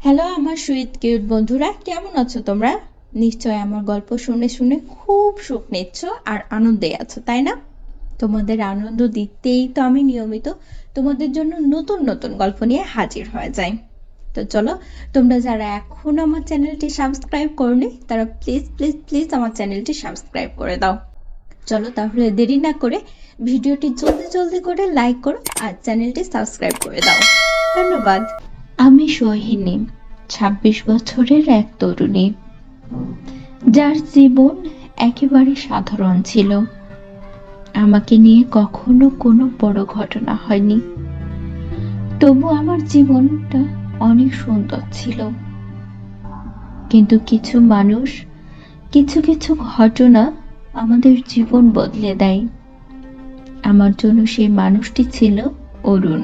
Hello আমার sweet cute বন্ধুরা, কেমন আছো তোমরা? নিশ্চয় আমার গল্প শুনে শুনে খুব সুখ নিচ্ছ আর আনন্দে আছো, তাই না? তোমাদের আনন্দ দিতেই তো আমি নিয়মিত তোমাদের জন্য নতুন নতুন গল্প নিয়ে হাজির হয়ে যাই। তো চলো, তোমরা যারা এখন আমার চ্যানেলটি সাবস্ক্রাইব করনি তারা প্লিজ প্লিজ প্লিজ আমার চ্যানেলটি সাবস্ক্রাইব করে দাও। চলো তাহলে দেরি না করে ভিডিওটি জলদি জলদি করে লাইক করো আর চ্যানেলটি সাবস্ক্রাইব করে দাও। ধন্যবাদ। আমি সোহিনী, ২৬ বছরের এক তরুণী, যার জীবন একেবারে সাধারণ ছিল। আমাকে নিয়ে কখনো কোনো বড় ঘটনা হয়নি, তবু আমার জীবনটা অনেক সুন্দর ছিল। কিন্তু কিছু মানুষ, কিছু কিছু ঘটনা আমাদের জীবন বদলে দেয়। আমার জন্য সেই মানুষটি ছিল অরুণ।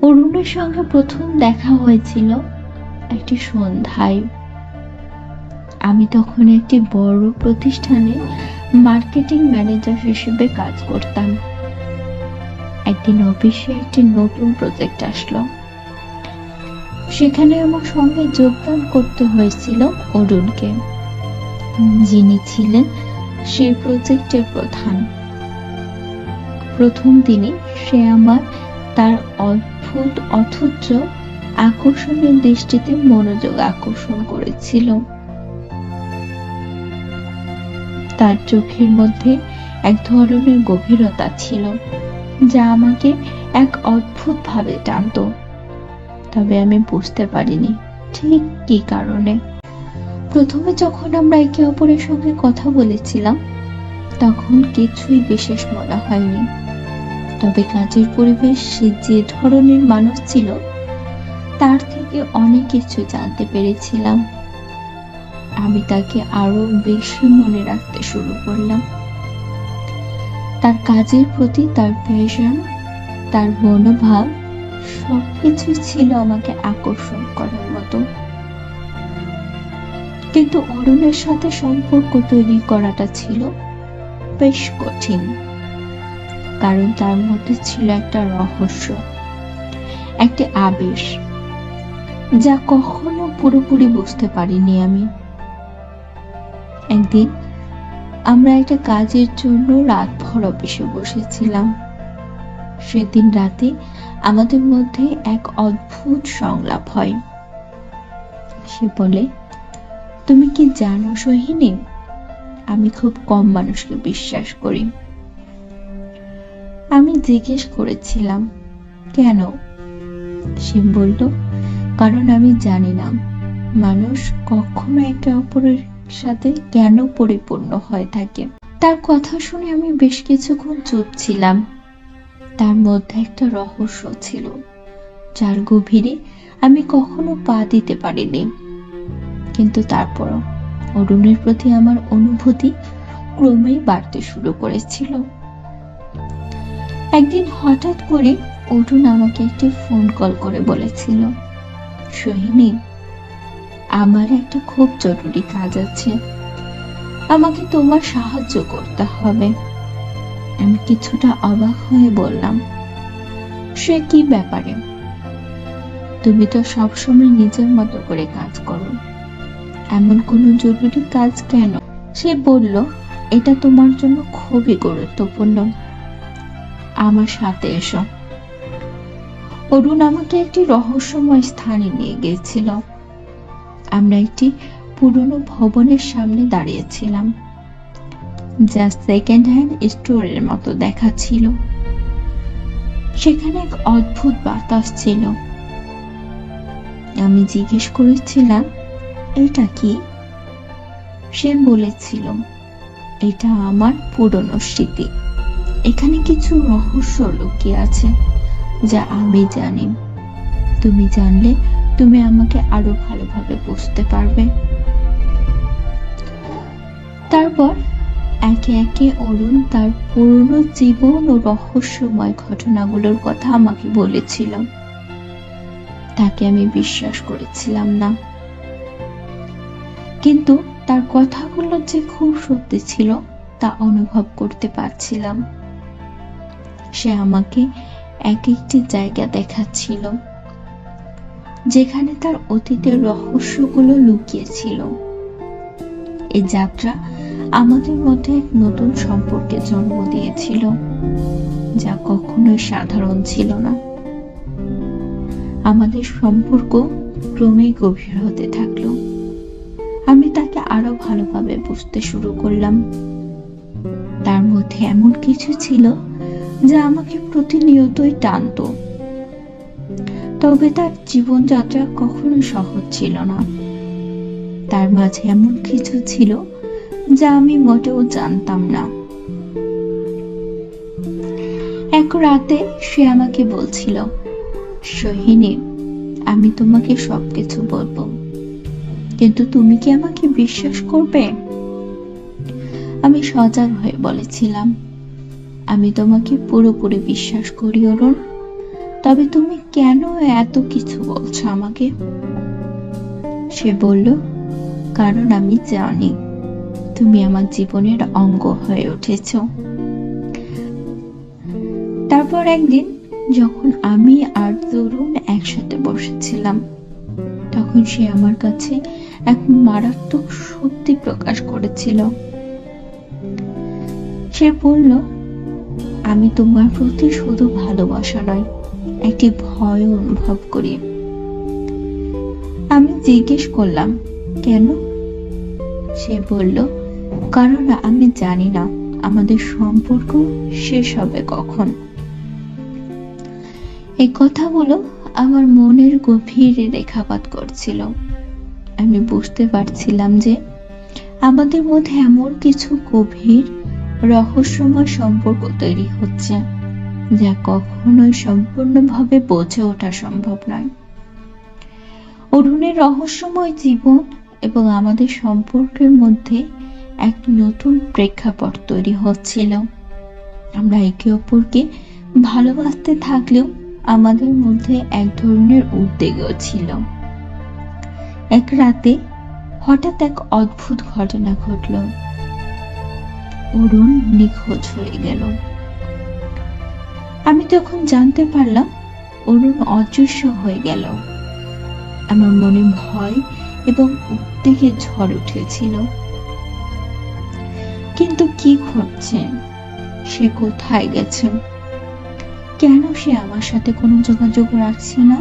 অরুণের সঙ্গে প্রথম দেখা হয়েছিল একটি সন্ধ্যায়। আমি তখন একটি বড় প্রতিষ্ঠানে মার্কেটিং ম্যানেজার হিসেবে কাজ করতাম। একদিন অফিসে একটি নতুন প্রজেক্ট আসলো। সেখানে আমার সঙ্গে যোগদান করতে হয়েছিল অরুণকে, যিনি ছিলেন সেই প্রজেক্টের প্রধান। প্রথম দিনই সে আমার তার অদ্ভুত অথচ আকর্ষণীয় দৃষ্টিতে মনোযোগ আকর্ষণ করেছিল। তার চোখের মধ্যে এক ধরনের গভীরতা ছিল যা আমাকে এক অদ্ভুত ভাবে টানত, তবে আমি বুঝতে পারিনি ঠিক কি কারণে। প্রথমে যখন আমরা একে অপরের সঙ্গে কথা বলেছিলাম তখন কিছুই বিশেষ মনে হয়নি, তবে কাজের পরিবেশ, সে যে ধরনের মানুষ ছিল তার থেকে অনেক কিছু জানতে পেরেছিলাম। আমি তাকে আরো বেশি মনে রাখতে শুরু করলাম। তার কাজের প্রতি তার প্যাশন, তার মনোভাব, সবকিছু ছিল আমাকে আকর্ষণ করার মতো। কিন্তু অরুণের সাথে সম্পর্ক তৈরি করাটা ছিল বেশ কঠিন, কারণ তার মধ্যে ছিল একটা রহস্য, একটা আবেশ যা কখনো পুরোপুরি বুঝতে পারিনি আমি। একদিন আমরা একটা কাজের জন্য রাতভর অফিসে বসেছিলাম। সেদিন রাতে আমাদের মধ্যে এক অদ্ভুত সংলাপ হয়। সে বলে, তুমি কি জানো সোহিনী, আমি খুব কম মানুষকে বিশ্বাস করি। আমি জিজ্ঞেস করেছিলাম, কেন? সে বলল, কারণ আমি জানি না মানুষ কখনো একে অপরের সাথে কেন পরিপূর্ণ হয়ে থাকে। তার কথা শুনে আমি বেশ কিছুক্ষণ চুপ ছিলাম। তার মধ্যে একটা রহস্য ছিল যার গভীরে আমি কখনো পা দিতে পারিনি। কিন্তু তারপরও অরুণের প্রতি আমার অনুভূতি ক্রমেই বাড়তে শুরু করেছিল। একদিন হঠাৎ করে অরুণ আমাকে একটি ফোন কল করে বলেছিল, সোহিনী, আমার একটা খুব জরুরি কাজ আছে, আমাকে তোমার সাহায্য করতে হবে। আমি কিছুটা অবাক হয়ে বললাম, সে কি ব্যাপারে? তুমি তো সবসময় নিজের মতো করে কাজ করো, এমন কোনো জরুরি কাজ কেন? সে বলল, এটা তোমার জন্য খুবই গুরুত্বপূর্ণ, আমার সাথে এসো। অরুণ আমাকে একটি রহস্যময় স্থানে নিয়ে গিয়েছিল। আমরা একটি পুরনো ভবনের সামনে দাঁড়িয়েছিলাম, যা সেকেন্ড হ্যান্ড স্টোরের মতো দেখাচ্ছিল। সেখানে এক অদ্ভুত বাতাস ছিল। আমি জিজ্ঞেস করেছিলাম, এটা কি? সে বলেছিল, এটা আমার পুরনো স্মৃতি, এখানে কিছু রহস্য লুকিয়ে আছে যা আমি জানি। তুমি জানলে তুমি আমাকে আরো ভালোভাবে বুঝতে পারবে। তারপর একে একে অরুণ তার পুরনো জীবন ও রহস্যময় ঘটনাগুলোর কথা আমাকে বলেছিল। তাকে আমি বিশ্বাস করেছিলাম না, কিন্তু তার কথাগুলো যে খুব সত্যি ছিল তা অনুভব করতে পারছিলাম। সে আমাকে এক একটি জায়গা দেখাচ্ছিল, যেখানে তার অতীতের রহস্যগুলো লুকিয়ে ছিল। এই যাত্রা আমাদের মধ্যে এক নতুন সম্পর্কে জন্ম দিয়েছিল, যা কখনোই সাধারণ ছিল না। আমাদের সম্পর্ক ক্রমেই গভীর হতে থাকলো। আমি তাকে আরো ভালোভাবে বুঝতে শুরু করলাম। তার মধ্যে এমন কিছু ছিল যা আমাকে প্রতিনিয়তই টানতো। তবে তার জীবনযাত্রা কখনোই সহজ ছিল না। তার মাঝে এমন কিছু ছিল যা আমি মোটেও জানতাম না। এক রাতে সে আমাকে বলছিল, সোহিনী, আমি তোমাকে সবকিছু বলবো, কিন্তু তুমি কি আমাকে বিশ্বাস করবে? আমি সজাগ হয়ে বলেছিলাম, আমি তোমাকে পুরোপুরি বিশ্বাস করি অরুণ, তবে তুমি কেন এত কিছু বলছো আমাকে? সে বলল, কারণ আমি জানি তুমি আমার জীবনের অঙ্গ হয়ে উঠেছ। তারপর একদিন যখন আমি আর তরুণ একসাথে বসেছিলাম, তখন সে আমার কাছে এক মারাত্মক সত্যি প্রকাশ করেছিল। সে বলল, আমি তোমার প্রতি শুধু ভালোবাসা নয়, একটি ভয় অনুভব করি। আমি জিজ্ঞেস করলাম, কেন? সে বলল, কারণ আমি জানি না আমাদের সম্পর্ক শেষ হবে কখন। এই কথাগুলো আমার মনের গভীরে রেখাপাত করছিল। আমি বুঝতে পারছিলাম যে আমাদের মধ্যে এমন কিছু গভীর রহস্যময় সম্পর্ক তৈরি হচ্ছে, যা কখনোই সম্পূর্ণভাবে বুঝে ওঠা সম্ভব নয়। অরুণের রহস্যময় জীবন এবং আমাদের সম্পর্কের মধ্যে এক নতুন প্রেক্ষাপট তৈরি হচ্ছিল। আমরা একে অপরকে ভালোবাসতে থাকলেও আমাদের মধ্যে এক ধরনের উদ্বেগও ছিল। এক রাতে হঠাৎ এক অদ্ভুত ঘটনা ঘটল। অরুণ নিখোঁজ হয়ে গেল। আমি তখন জানতে পারলাম অরুণ অদৃশ্য হয়ে গেল। আমার মনে ভয় এবং উদ্বেগের ঝড় উঠেছিল। কিন্তু কি ঘটছে? সে কোথায় গেছে? কেন সে আমার সাথে কোনো যোগাযোগ রাখছে না?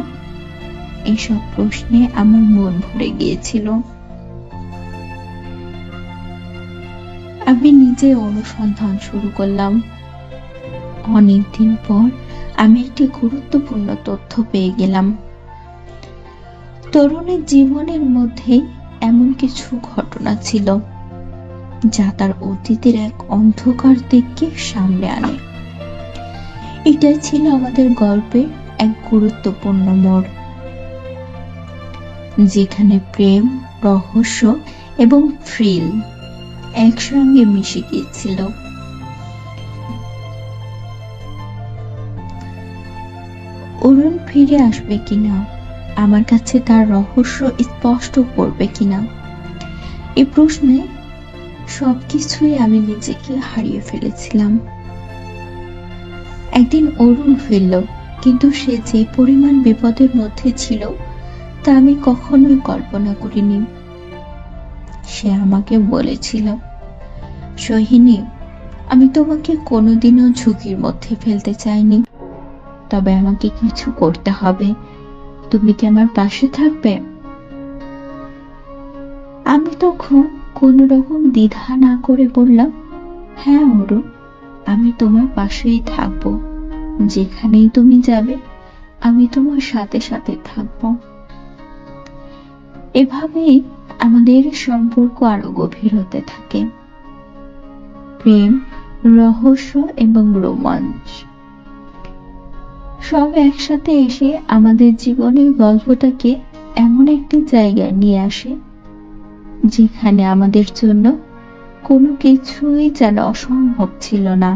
এইসব প্রশ্নে আমার মন ভরে গিয়েছিল। আমি নিজে অনুসন্ধান শুরু করলাম। অনেকদিন পর আমি একটি গুরুত্বপূর্ণ তথ্য পেয়ে গেলাম। তরুণের জীবনের মধ্যে এমন কিছু ঘটনা ছিল যা তার অতীতের এক অন্ধকার দিককে সামনে আনে। এটাই ছিল আমাদের গল্পের এক গুরুত্বপূর্ণ মোড়, যেখানে প্রেম, রহস্য এবং থ্রিল একসঙ্গে মিশে গিয়েছিল। অরুণ ফিরে আসবে কিনা, আমার কাছে তার রহস্য স্পষ্ট করবে কিনা, এই প্রশ্নে সবকিছুই আমি নিজেকে হারিয়ে ফেলেছিলাম। একদিন অরুণ ফিরল, কিন্তু সে যে পরিমাণ বিপদের মধ্যে ছিল তা আমি কখনোই কল্পনা করিনি। সে আমাকে বলেছিল, সোহিনী, আমি তোমাকে কোনোদিনও ঝুঁকির মধ্যে ফেলতে চাইনি, তবে আমাকে কিছু করতে হবে। তুমি কি আমার পাশে থাকবে? আমি তখন কোন রকম দ্বিধা না করে বললাম, হ্যাঁ অরুণ, আমি তোমার পাশেই থাকবো। যেখানেই তুমি যাবে আমি তোমার সাথে সাথে থাকবো। এভাবেই আমাদের সম্পর্ক আরো গভীর হতে থাকে। প্রেম, রহস্য এবং রোমাঞ্চ সব একসাথে এসে আমাদের জীবনের গল্পটাকে এমন একটি জায়গায় নিয়ে আসে যেখানে আমাদের জন্য কোনো কিছুই যেন অসম্ভব ছিল না।